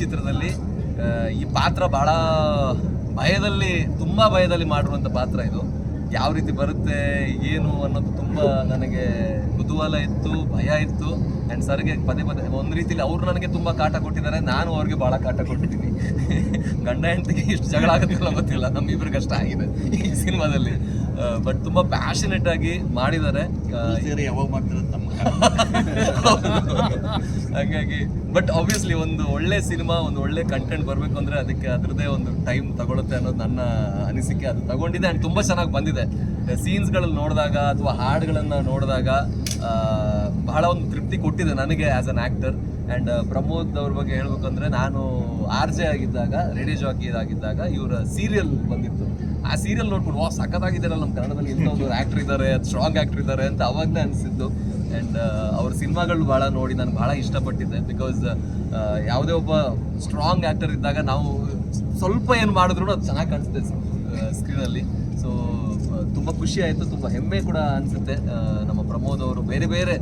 ಚಿತ್ರದಲ್ಲಿ ಈ ಪಾತ್ರ ಬಹಳ ತುಂಬಾ ಭಯದಲ್ಲಿ ಮಾಡಿರುವಂಥ ಪಾತ್ರ ಇದು. ಯಾವ ರೀತಿ ಬರುತ್ತೆ ಏನು ಅನ್ನೋದು ತುಂಬ ನನಗೆ ಕುತೂಹಲ ಇತ್ತು, ಭಯ ಇತ್ತು. ಆ್ಯಂಡ್ ಸರ್ಗೆ ಪದೇ ಒಂದು ರೀತಿಯಲ್ಲಿ ಅವ್ರು ನನಗೆ ತುಂಬ ಕಾಟ ಕೊಟ್ಟಿದ್ದಾರೆ, ನಾನು ಅವ್ರಿಗೆ ಭಾಳ ಕಾಟ ಕೊಟ್ಟಿದ್ದೀನಿ. ಗಂಡ ಹೆಂಡತಿಗೆ ಇಷ್ಟು ಜಗಳ ಆಗುತ್ತಿಲ್ಲ ಗೊತ್ತಿಲ್ಲ, ನಮ್ಮಿಬ್ರಿಗೆ ಅಷ್ಟ ಆಗಿದೆ ಈ ಸಿನಿಮಾದಲ್ಲಿ. ಬಟ್ ತುಂಬ ಪ್ಯಾಷನೇಟ್ ಆಗಿ ಮಾಡಿದ್ದಾರೆ. ಯಾವಾಗ ಮಾಡ್ತಾರೆ ಹಾಗಾಗಿ ಬಟ್ ಆಬ್ವಿಯಸ್ಲಿ ಒಂದು ಒಳ್ಳೆ ಸಿನಿಮಾ, ಒಂದು ಒಳ್ಳೆ ಕಂಟೆಂಟ್ ಬರಬೇಕು ಅಂದರೆ ಅದಕ್ಕೆ ಅದರದ್ದೇ ಒಂದು ಟೈಮ್ ತಗೊಳುತ್ತೆ ಅನ್ನೋದು ನನ್ನ ಅನಿಸಿಕೆ. ಅದು ತಗೊಂಡಿದೆ ಆ್ಯಂಡ್ ತುಂಬ ಚೆನ್ನಾಗಿ ಬಂದಿದೆ. ಸೀನ್ಸ್ಗಳಲ್ಲಿ ನೋಡಿದಾಗ ಅಥವಾ ಹಾಡುಗಳನ್ನು ನೋಡಿದಾಗ ಬಹಳ ಒಂದು ತೃಪ್ತಿ ಕೊಟ್ಟಿದೆ ನನಗೆ as an actor. And Pramod ಅವ್ರ ಬಗ್ಗೆ ಹೇಳ್ಬೇಕು ಅಂದರೆ, ನಾನು RJ ಆಗಿದ್ದಾಗ, ರೇಡಿಯೋ ಜಾಕಿ ಆಗಿದ್ದಾಗ ಇವರ ಸೀರಿಯಲ್ ಬಂದಿತ್ತು. ಆ ಸೀರಿಯಲ್ ನೋಡ್ಕೊಂಡು ಸಖತ್ತಾಗಿದ್ದಾರಲ್ಲ, ನಮ್ಮ ಕನ್ನಡದಲ್ಲಿ ಇಂಥ ಒಂದು ಆ್ಯಕ್ಟರ್ ಇದ್ದಾರೆ, ಸ್ಟ್ರಾಂಗ್ ಆ್ಯಕ್ಟರ್ ಇದ್ದಾರೆ ಅಂತ ಅವಾಗಲೇ ಅನಿಸಿದ್ದು. ಆ್ಯಂಡ್ ಅವ್ರ ಸಿನಿಮಾಗಳು ಭಾಳ ನೋಡಿ ನಾನು ಭಾಳ ಇಷ್ಟಪಟ್ಟಿದ್ದೆ. ಬಿಕಾಸ್ ಯಾವುದೇ ಒಬ್ಬ ಸ್ಟ್ರಾಂಗ್ ಆ್ಯಕ್ಟರ್ ಇದ್ದಾಗ ನಾವು ಸ್ವಲ್ಪ ಏನು ಮಾಡಿದ್ರು ಅದು ಚೆನ್ನಾಗಿ ಕಾಣಿಸುತ್ತೆ ಸ್ಕ್ರೀನಲ್ಲಿ. ಸೊ ತುಂಬ ಖುಷಿ ಆಯಿತು, ತುಂಬ ಹೆಮ್ಮೆ ಕೂಡ ಅನಿಸುತ್ತೆ. ನಮ್ಮ ಪ್ರಮೋದ್ ಅವರು ಬೇರೆ ಬೇರೆ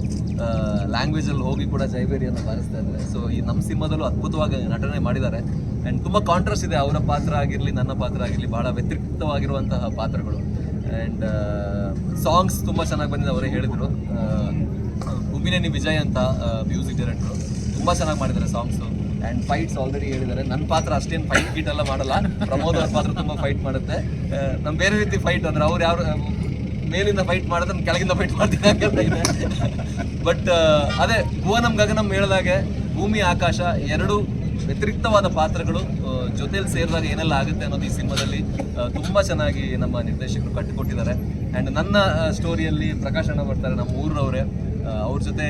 ಲ್ಯಾಂಗ್ವೇಜಲ್ಲಿ ಹೋಗಿ ಕೂಡ ಜೈಬೇರಿಯನ್ನು ಬಾರಿಸ್ತಾ ಇದ್ದಾರೆ. ಸೊ ಈ ನಮ್ಮ ಸಿನಿಮಾದಲ್ಲೂ ಅದ್ಭುತವಾಗಿ ನಟನೆ ಮಾಡಿದ್ದಾರೆ. ಆ್ಯಂಡ್ ತುಂಬ ಕಾಂಟ್ರಾಸ್ಟ್ ಇದೆ, ಅವರ ಪಾತ್ರ ಆಗಿರಲಿ ನನ್ನ ಪಾತ್ರ ಆಗಿರಲಿ, ಭಾಳ ವ್ಯತಿರಿಕ್ತವಾಗಿರುವಂತಹ ಪಾತ್ರಗಳು. ಆ್ಯಂಡ್ ಸಾಂಗ್ಸ್ ತುಂಬ ಚೆನ್ನಾಗಿ ಬಂದಿದೆ, ಅವರೇ ಹೇಳಿದರು. ಉಮಿನೇನಿ ವಿಜಯ್ ಅಂತ ಮ್ಯೂಸಿಕ್ ಡೈರೆಕ್ಟ್ರು, ತುಂಬ ಚೆನ್ನಾಗಿ ಮಾಡಿದ್ದಾರೆ ಸಾಂಗ್ಸು. ಆ್ಯಂಡ್ ಫೈಟ್ಸ್ ಆಲ್ರೆಡಿ ಹೇಳಿದ್ದಾರೆ. ನನ್ನ ಪಾತ್ರ ಅಷ್ಟೇನು ಫೈಟ್ ಗೀಟ್ ಎಲ್ಲ ಮಾಡಲ್ಲ, ಪ್ರಮೋದ್ ಅವ್ರ ಪಾತ್ರ ತುಂಬ ಫೈಟ್ ಮಾಡುತ್ತೆ. ನಮ್ಮ ಬೇರೆ ರೀತಿ ಫೈಟ್ ಅಂದರೆ ಅವ್ರು ಯಾವ ಮೇಲಿಂದ ಫೈಟ್ ಮಾಡಿದ್ರೆ ನಾನು ಕೆಳಗಿಂದ ಫೈಟ್ ಮಾಡ್ತೀನಿ ಅಂತ. ಬಟ್ ಅದೇ ಭುವನಂ ಗಗನಂ ಹೇಳಿದಾಗೆ ಭೂಮಿ ಆಕಾಶ ಎರಡು ವ್ಯತಿರಿಕ್ತವಾದ ಪಾತ್ರಗಳು ಜೊತೆಯಲ್ಲಿ ಸೇರಿದಾಗ ಏನೆಲ್ಲ ಆಗುತ್ತೆ ಅನ್ನೋದು ಈ ಸಿನಿಮಾದಲ್ಲಿ ತುಂಬ ಚೆನ್ನಾಗಿ ನಮ್ಮ ನಿರ್ದೇಶಕರು ಕಟ್ಟಿಕೊಟ್ಟಿದ್ದಾರೆ. ಆ್ಯಂಡ್ ನನ್ನ ಸ್ಟೋರಿಯಲ್ಲಿ ಪ್ರಕಾಶ್ ಅಣ್ಣ ಬರ್ತಾರೆ, ನಮ್ಮ ಊರವರೇ. ಅವ್ರ ಜೊತೆ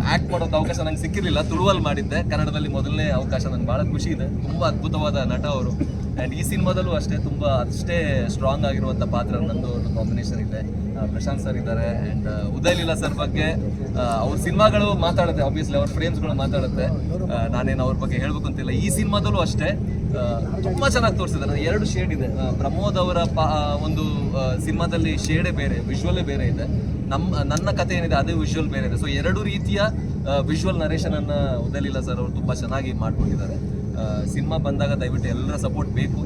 ಆ್ಯಕ್ಟ್ ಮಾಡೋದು ಅವಕಾಶ ನಂಗೆ ಸಿಕ್ಕಿರಲಿಲ್ಲ, ತುಳುವಲ್ಲಿ ಮಾಡಿದ್ದೆ. ಕನ್ನಡದಲ್ಲಿ ಮೊದಲನೇ ಅವಕಾಶ, ನಂಗೆ ಭಾಳ ಖುಷಿ ಇದೆ. ತುಂಬ ಅದ್ಭುತವಾದ ನಟ ಅವರು. ಆ್ಯಂಡ್ ಈ ಸಿನಿಮಾದಲ್ಲೂ ಅಷ್ಟೇ ಸ್ಟ್ರಾಂಗ್ ಆಗಿರುವಂಥ ಪಾತ್ರ ನಂದು ಒಂದು ಕಾಂಬಿನೇಷನ್ ಇದೆ. ಪ್ರಶಾಂತ್ ಸರ್ ಇದ್ದಾರೆ. ಆ್ಯಂಡ್ ಉದಯ್ ಲೀಲಾ ಸರ್ ಬಗ್ಗೆ ಅವ್ರ ಸಿನಿಮಾಗಳು ಮಾತಾಡುತ್ತೆ, ಆಬ್ವಿಯಸ್ಲಿ ಅವ್ರ ಫ್ರೇಮ್ಸ್ಗಳು ಮಾತಾಡುತ್ತೆ. ನಾನೇನು ಅವ್ರ ಬಗ್ಗೆ ಹೇಳ್ಬೇಕು ಅಂತಿಲ್ಲ. ಈ ಸಿನಿಮಾದಲ್ಲೂ ಅಷ್ಟೇ ತುಂಬ ಚೆನ್ನಾಗಿ ತೋರಿಸಿದ್ದಾರೆ. ಎರಡು ಶೇಡ್ ಇದೆ. ಪ್ರಮೋದ್ ಅವರ ಒಂದು ಸಿನಿಮಾದಲ್ಲಿ ಶೇಡೇ ಬೇರೆ, ವಿಜುವಲೇ ಬೇರೆ ಇದೆ. ನನ್ನ ಕಥೆ ಏನಿದೆ ಅದೇ ವಿಜುವಲ್ ಬೇರೆ ಇದೆ. ಸೊ ಎರಡು ರೀತಿಯ ವಿಜುವಲ್ ನರೇಷನನ್ನು ಉದಯ್ ಲೀಲಾ ಸರ್ ಅವರು ತುಂಬ ಚೆನ್ನಾಗಿ ಮಾಡ್ಕೊಂಡಿದ್ದಾರೆ. ಸಿನಿಮಾ ಬಂದಾಗ ದಯವಿಟ್ಟು ಎಲ್ಲರ ಸಪೋರ್ಟ್ ಬೇಕು.